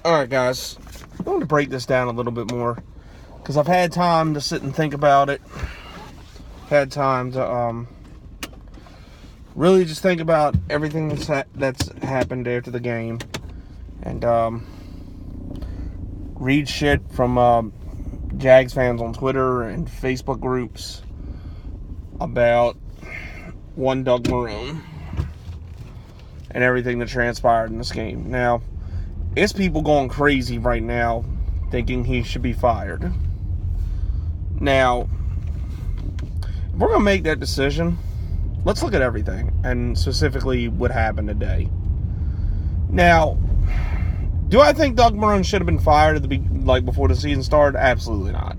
Alright, guys. I want to break this down a little bit more because I've had time to sit and think about it. Had time to really just think about everything that's happened after the game. And read shit from Jags fans on Twitter and Facebook groups about one Doug Marrone and everything that transpired in this game. Now, it's people going crazy right now thinking he should be fired. Now, if we're going to make that decision, let's look at everything, and specifically what happened today. Now, do I think Doug Marrone should have been fired before the season started? Absolutely not.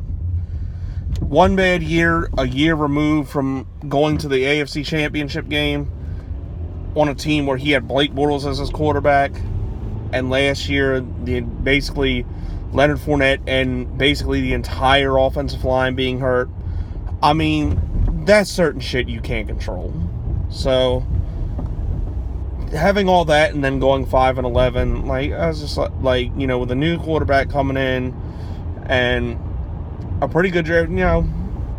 One bad year, a year removed from going to the AFC Championship game on a team where he had Blake Bortles as his quarterback, and last year, basically Leonard Fournette and basically the entire offensive line being hurt. I mean, that's certain shit you can't control. So, having all that and then going 5-11, I was just with a new quarterback coming in and a pretty good draft,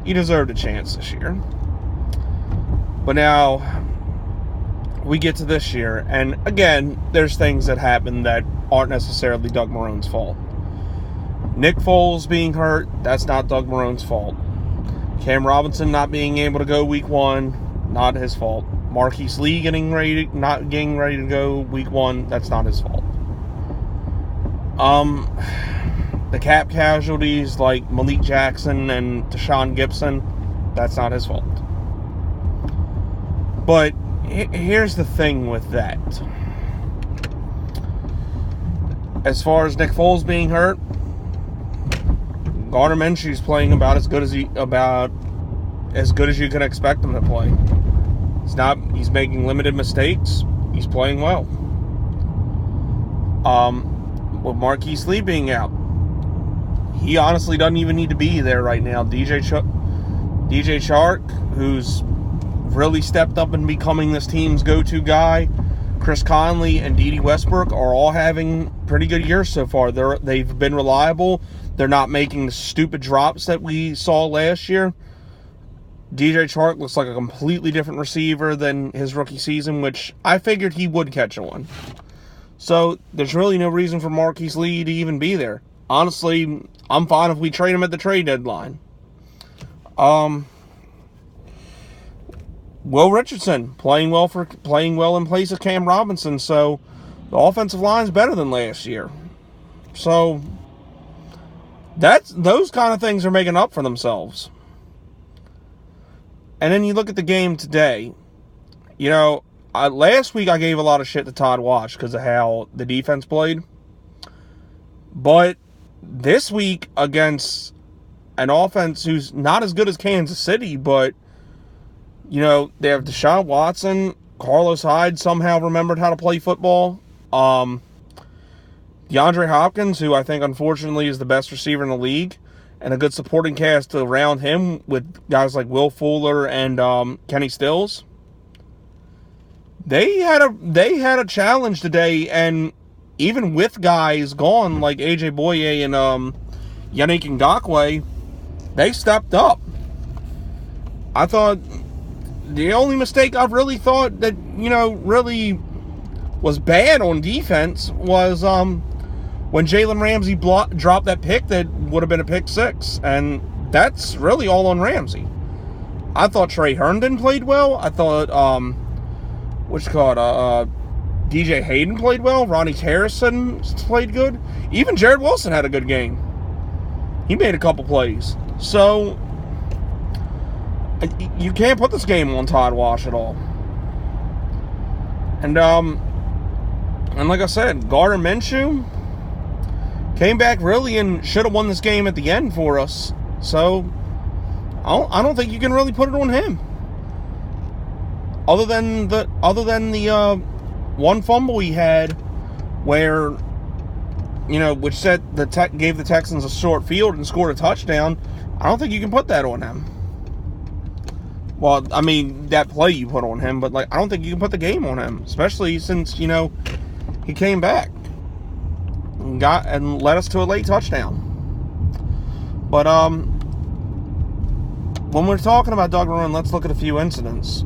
you deserved a chance this year. But now we get to this year, and again, there's things that happen that aren't necessarily Doug Marrone's fault. Nick Foles being hurt, that's not Doug Marrone's fault. Cam Robinson not being able to go week 1, not his fault. Marquise Lee not getting ready to go week 1, that's not his fault. The cap casualties like Malik Jackson and Deshaun Gibson, that's not his fault. But here's the thing with that. As far as Nick Foles being hurt, Gardner Minshew's playing about as good as you can expect him to play. He's making limited mistakes. He's playing well. With Marquise Lee being out, he honestly doesn't even need to be there right now. DJ Chark, who's really stepped up and becoming this team's go-to guy, Chris Conley and Dede Westbrook are all having pretty good years so far. They've been reliable. They're not making the stupid drops that we saw last year. DJ Chark looks like a completely different receiver than his rookie season, which I figured he would catch on. So there's really no reason for Marquise Lee to even be there. Honestly, I'm fine if we trade him at the trade deadline. Will Richardson playing well in place of Cam Robinson, so the offensive line's better than last year. So those kind of things are making up for themselves. And then you look at the game today. Last week I gave a lot of shit to Todd Wash because of how the defense played. But this week against an offense who's not as good as Kansas City, but they have Deshaun Watson, Carlos Hyde somehow remembered how to play football. DeAndre Hopkins, who I think unfortunately is the best receiver in the league, and a good supporting cast around him with guys like Will Fuller and Kenny Stills. They had a challenge today, and even with guys gone like AJ Boye and Yannick Ngakoue, they stepped up. I thought the only mistake I've really thought that, really was bad on defense was when Jalen Ramsey dropped that pick that would have been a pick 6. And that's really all on Ramsey. I thought Trey Herndon played well. I thought, DJ Hayden played well. Ronnie Harrison played good. Even Jared Wilson had a good game. He made a couple plays. So you can't put this game on Todd Wash at all. And like I said, Gardner Minshew came back really and should have won this game at the end for us. So I don't think you can really put it on him. Other than the one fumble he had, where which gave the Texans a short field and scored a touchdown. I don't think you can put that on him. Well, I mean, that play you put on him, but I don't think you can put the game on him, especially since he came back. and led us to a late touchdown. But when we're talking about Doug Marrone, let's look at a few incidents.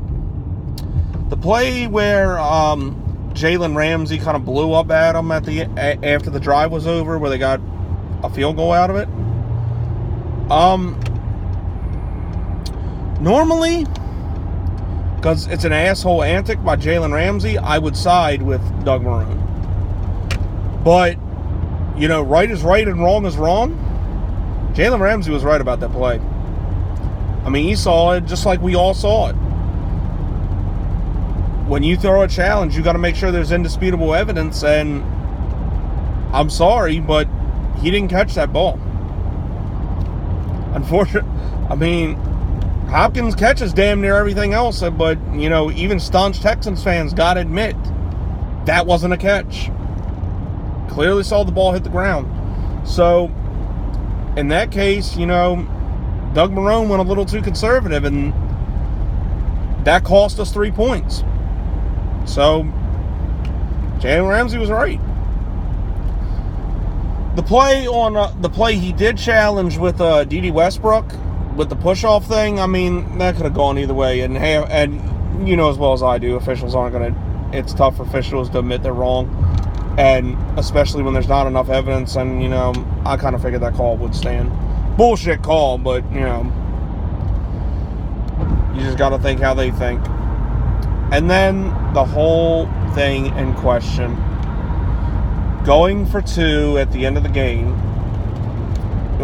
The play where Jalen Ramsey kind of blew up at him after the drive was over, where they got a field goal out of it. Normally, because it's an asshole antic by Jalen Ramsey, I would side with Doug Marrone. But, right is right and wrong is wrong. Jalen Ramsey was right about that play. I mean, he saw it just like we all saw it. When you throw a challenge, you got to make sure there's indisputable evidence, and I'm sorry, but he didn't catch that ball. Unfortunately, I mean, Hopkins catches damn near everything else, but, even staunch Texans fans got to admit, that wasn't a catch. Clearly saw the ball hit the ground. So, in that case, Doug Marrone went a little too conservative, and that cost us 3 points. So, Jalen Ramsey was right. The play he did challenge with D.D. Westbrook with the push-off thing, I mean, that could have gone either way. And you know as well as I do, officials aren't going to... It's tough for officials to admit they're wrong. And especially when there's not enough evidence. And, I kind of figured that call would stand. Bullshit call, but, you just got to think how they think. And then the whole thing in question. Going for 2 at the end of the game,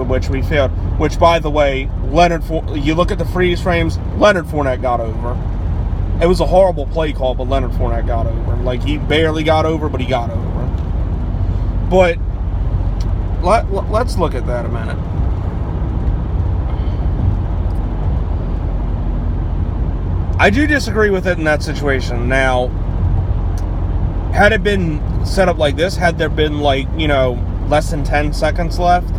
which we failed. Which, by the way, you look at the freeze frames, Leonard Fournette got over. It was a horrible play call, but Leonard Fournette got over. Like, he barely got over, but he got over. But let's look at that a minute. I do disagree with it in that situation. Now, had it been set up like this, had there been less than 10 seconds left,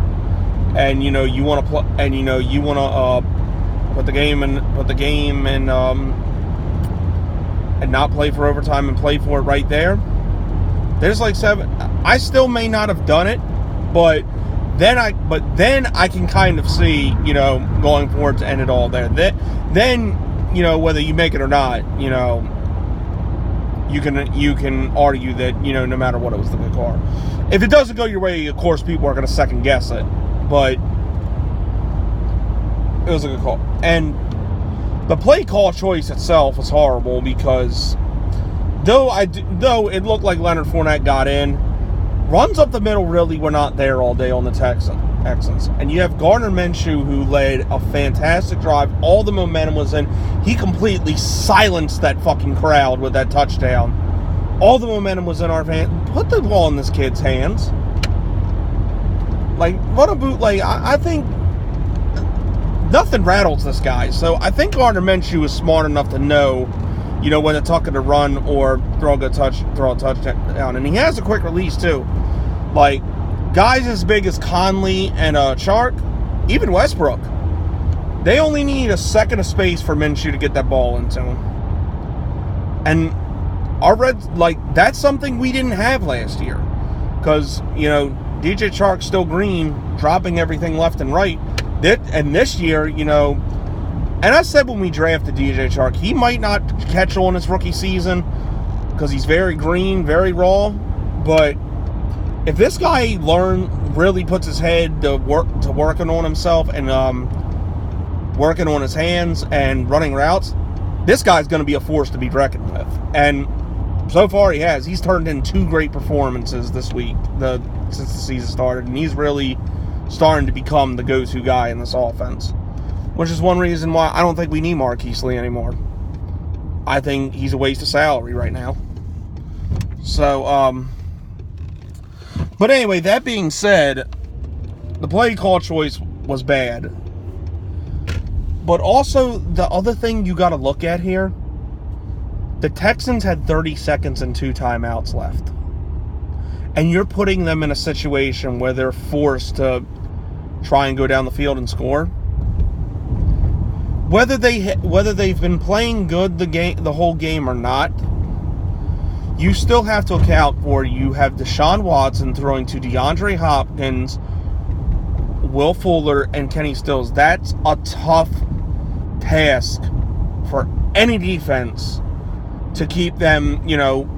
and you want to play, and you want to put the game and not play for overtime and play for it right there. There's 7. I still may not have done it, but then I can kind of see going forward to end it all there. Then whether you make it or not, you can argue that no matter what, it was the good call. If it doesn't go your way, of course people are going to second guess it, but it was a good call. And the play call choice itself was horrible because though it looked like Leonard Fournette got in, runs up the middle really were not there all day on the Texans. And you have Gardner Minshew, who led a fantastic drive. All the momentum was in. He completely silenced that fucking crowd with that touchdown. All the momentum was in our hands. Put the ball in this kid's hands. What a bootleg. I think nothing rattles this guy. So I think Gardner Minshew is smart enough to know, when to tuck it to run or throw a touchdown. And he has a quick release, too. Guys as big as Conley and Chark, even Westbrook, they only need a second of space for Minshew to get that ball into him. And our Reds, that's something we didn't have last year. Because, DJ Chark's still green, dropping everything left and right. And this year, and I said when we drafted DJ Chark, he might not catch on his rookie season because he's very green, very raw. But if this guy really puts his head to working on himself and working on his hands and running routes, this guy's going to be a force to be reckoned with. And so far he has. He's turned in 2 great performances this week since the season started, and he's really starting to become the go-to guy in this offense, which is one reason why I don't think we need Marquise Lee anymore. I think he's a waste of salary right now. So, but anyway, that being said, the play call choice was bad. But also, the other thing you got to look at here, the Texans had 30 seconds and 2 timeouts left. And you're putting them in a situation where they're forced to try and go down the field and score. Whether they've been playing good the whole game or not, you still have to account for you have Deshaun Watson throwing to DeAndre Hopkins, Will Fuller, and Kenny Stills. That's a tough task for any defense to keep them,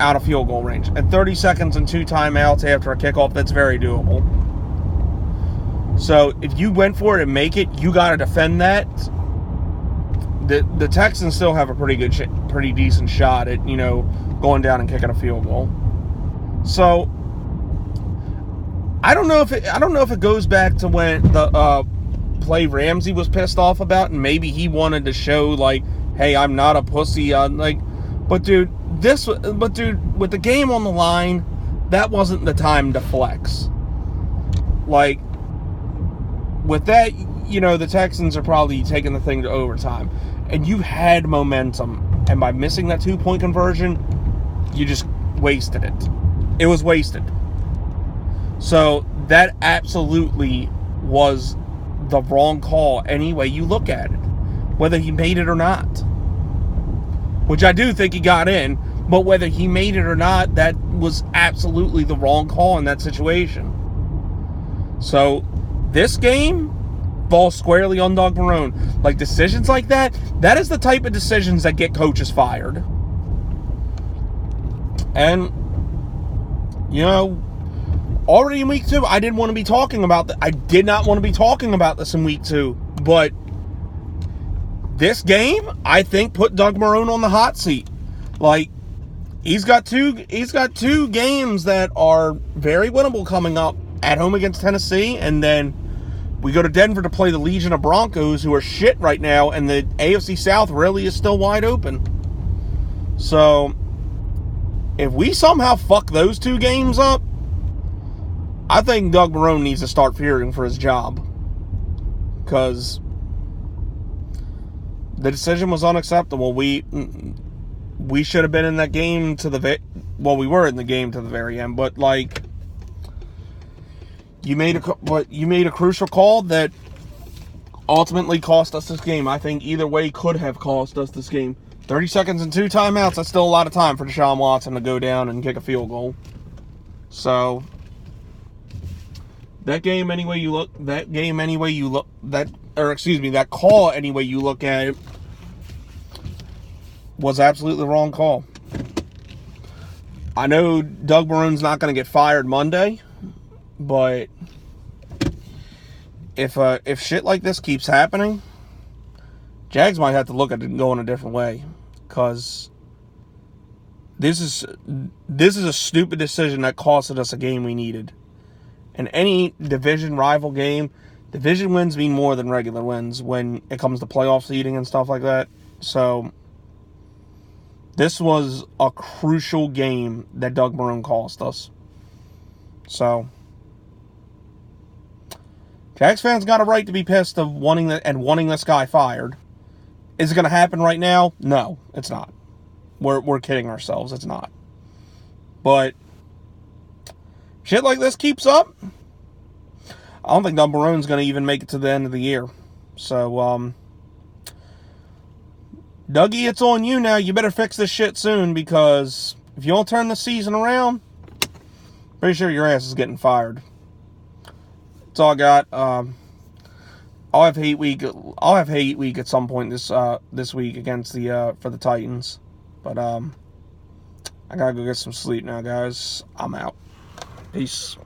out of field goal range. And 30 seconds and 2 timeouts after a kickoff, that's very doable. So if you went for it and make it, you got to defend that. The Texans still have a pretty decent shot at, going down and kicking a field goal. So I don't know if it goes back to when the play Ramsey was pissed off about, and maybe he wanted to show like, hey, I'm not a pussy. But dude, with the game on the line, that wasn't the time to flex. Like, with that, the Texans are probably taking the thing to overtime. And you had momentum. And by missing that 2-point conversion, you just wasted it. It was wasted. So, that absolutely was the wrong call any way you look at it. Whether he made it or not. Which I do think he got in. But whether he made it or not, that was absolutely the wrong call in that situation. So, this game falls squarely on Doug Marrone. Like, decisions like that is the type of decisions that get coaches fired. And, already in week 2, I didn't want to be talking about that. I did not want to be talking about this in week 2. But this game, I think, put Doug Marrone on the hot seat. Like, he's got two games that are very winnable coming up. At home against Tennessee, and then we go to Denver to play the Legion of Broncos, who are shit right now, and the AFC South really is still wide open. So, if we somehow fuck those 2 games up, I think Doug Marrone needs to start fearing for his job. Because the decision was unacceptable. We should have been in that game we were in the game to the very end, but like, you made a crucial call that ultimately cost us this game. I think either way could have cost us this game. 30 seconds and 2 timeouts, that's still a lot of time for Deshaun Watson to go down and kick a field goal. So, that call any way you look at it was absolutely the wrong call. I know Doug Marrone's not going to get fired Monday. But if shit like this keeps happening, Jags might have to look at it and go in a different way, because this is a stupid decision that costed us a game we needed. In any division rival game, division wins mean more than regular wins when it comes to playoff seeding and stuff like that. So this was a crucial game that Doug Marrone cost us. So Jags fans got a right to be pissed of wanting this guy fired. Is it going to happen right now? No, it's not. We're kidding ourselves. It's not. But shit like this keeps up, I don't think Doug Marrone's going to even make it to the end of the year. So, Dougie, it's on you now. You better fix this shit soon, because if you don't turn the season around, pretty sure your ass is getting fired. That's all I got. I'll have hate week at some point this week against for the Titans. But I gotta go get some sleep now, guys. I'm out. Peace.